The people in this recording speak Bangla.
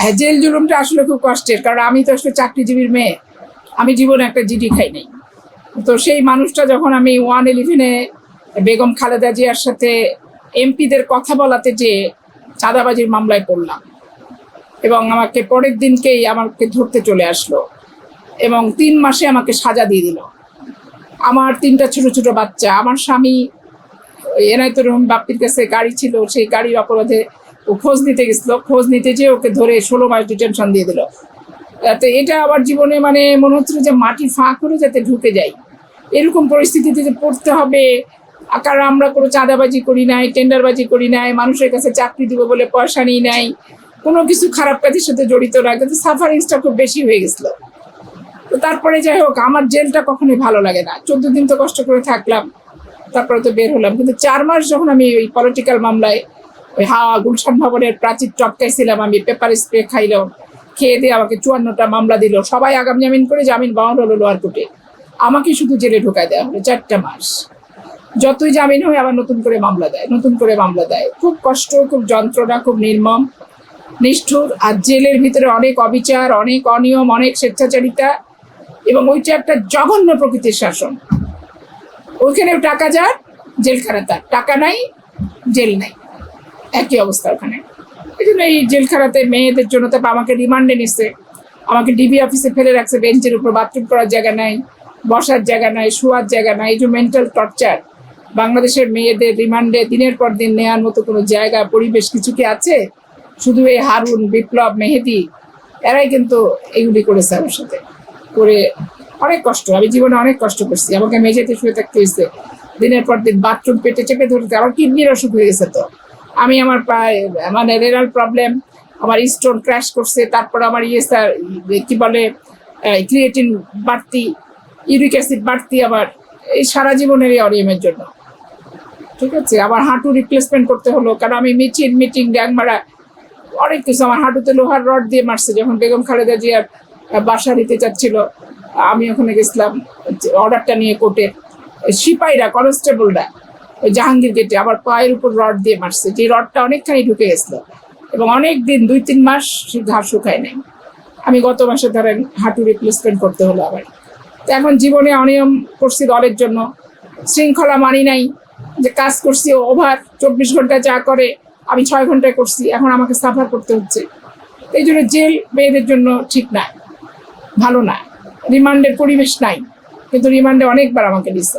হ্যাঁ, জেল জুলুমটা আসলে খুব কষ্টের, কারণ আমি তো আসলে চাকরিজীবীর মেয়ে, আমি জীবনে একটা জিডি খাই নাই। তো সেই মানুষটা যখন আমি 111-এ বেগম খালেদা জিয়ার সাথে এমপিদের কথা বলাতে যে চাঁদাবাজির মামলায় পড়লাম, এবং আমাকে পরের দিনকেই আমাকে ধরতে চলে আসলো এবং 3 মাসে আমাকে সাজা দিয়ে দিল। আমার 3টা ছোট ছোট বাচ্চা, আমার স্বামী এনায়েতুর রহমান বাপ্পির কাছে গাড়ি ছিল, সেই গাড়ির অপরাধে ও খোঁজ নিতে গেছিল, খোঁজ নিতে যেয়ে ওকে ধরে 16 মাস ডিটেনশন দিয়ে দিল। তো এটা আমার জীবনে মানে মনে হচ্ছিল যে মাটি ফাঁক করে যাতে ঢুকে যাই, এরকম পরিস্থিতিতে যে পড়তে হবে। কারণ আমরা কোনো চাঁদাবাজি করি নাই, টেন্ডারবাজি করি নাই, মানুষের কাছে চাকরি দিব বলে পয়সা নিই নাই, কোনো কিছু খারাপ কাজের সাথে জড়িত না, কিন্তু সাফারিংসটা খুব বেশি হয়ে গেছিলো। তো তারপরে যাই হোক, আমার জেলটা কখনোই ভালো লাগে না। 14 দিন তো কষ্ট করে থাকলাম, তারপরে তো বের হলাম। কিন্তু 4 মাস যখন আমি ওই পলিটিক্যাল মামলায় ওই গুলশান ভবনের প্রাচীর টপকাইছিলাম, আমি পেপার স্প্রে খাইলাম, খেয়ে দিয়ে আমাকে 54টা মামলা দিল, সবাই আগাম জামিন করে, জামিন বাউন্ড হলো লোয়ার কোর্টে, আমাকে শুধু জেলে ঢোকায় দেওয়া হলো 4টা মাস। যতই জামিন হয় আবার নতুন করে মামলা দেয়, নতুন করে মামলা দেয়। খুব কষ্ট, খুব যন্ত্রণা, খুব নির্মম, নিষ্ঠুর। আর জেলের ভিতরে অনেক অবিচার, অনেক অনিয়ম, অনেক স্বেচ্ছাচারিতা, এবং ওইটা একটা জঘন্য প্রকৃতির শাসন। ওইখানেও টাকা যার, জেলখানা তার, টাকা নাই, জেল নাই, একই অবস্থা ওখানে। এই জন্য এই জেলখানাতে মেয়েদের জন্য, তারপর আমাকে রিমান্ডে নিচ্ছে, আমাকে ডিবি অফিসে ফেলে রাখছে, বেঞ্চের উপর, বাথরুম করার জায়গা নাই, বসার জায়গা নাই, শোয়ার জায়গা নাই। এই যে মেন্টাল টর্চার, বাংলাদেশের মেয়েদের রিমান্ডে দিনের পর দিন নেওয়ার মতো কোনো জায়গা, পরিবেশ কিছু কি আছে? শুধু এই হারুন, বিপ্লব, মেহেদি, এরাই কিন্তু এগুলি করেছে আমার সাথে করে। অনেক কষ্ট, আমি জীবনে অনেক কষ্ট করছি। আমাকে মেঝেতে শুয়ে থাকতে হয়েছে দিনের পর দিন, বাথরুম পেটে চেপে ধরতে। আমার কিডনির অসুখ হয়ে গেছে, তো আমি আমার প্রায় মানে রেনাল প্রবলেম, আমার স্টোন ক্র্যাশ করছে, তারপর আমার কি বলে ক্রিয়েটিন বাড়তি, ইউরিক অ্যাসিড বাড়তি, আবার এই সারা জীবনের এই অনিয়মের জন্য। ঠিক আছে, আবার হাঁটু রিপ্লেসমেন্ট করতে হলো, কারণ আমি মিটিং ড্যাং মারা অনেক কিছু। আমার হাঁটুতে লোহার রড দিয়ে মারছে যখন বেগম খালেদা জিয়ার বাসা দিতে চাচ্ছিল, আমি ওখানে গেছিলাম অর্ডারটা নিয়ে কোর্টের। সিপাহীরা, কনস্টেবলরা ওই জাহাঙ্গীর গেটে আমার পায়ের উপর রড দিয়ে মারছে, যে রডটা অনেকখানি ঢুকে গেছিল, এবং অনেক দিন 2-3 মাস সে ঘা শুকায় নাই। আমি গত মাসে ধরেন হাঁটু রিপ্লেসমেন্ট করতে হলো আবার। তো এখন জীবনে অনিয়ম করছি দলের জন্য, শৃঙ্খলা মানি নাই, যে কাজ করছি ওভার, 24 ঘন্টা যা করে আমি 6 ঘন্টায় করছি, এখন আমাকে সাফার করতে হচ্ছে। এই জন্য জেল মেয়েদের জন্য ঠিক না, ভালো না। রিমান্ডের পরিবেশ নাই, কিন্তু রিমান্ডে অনেকবার আমাকে দিচ্ছে।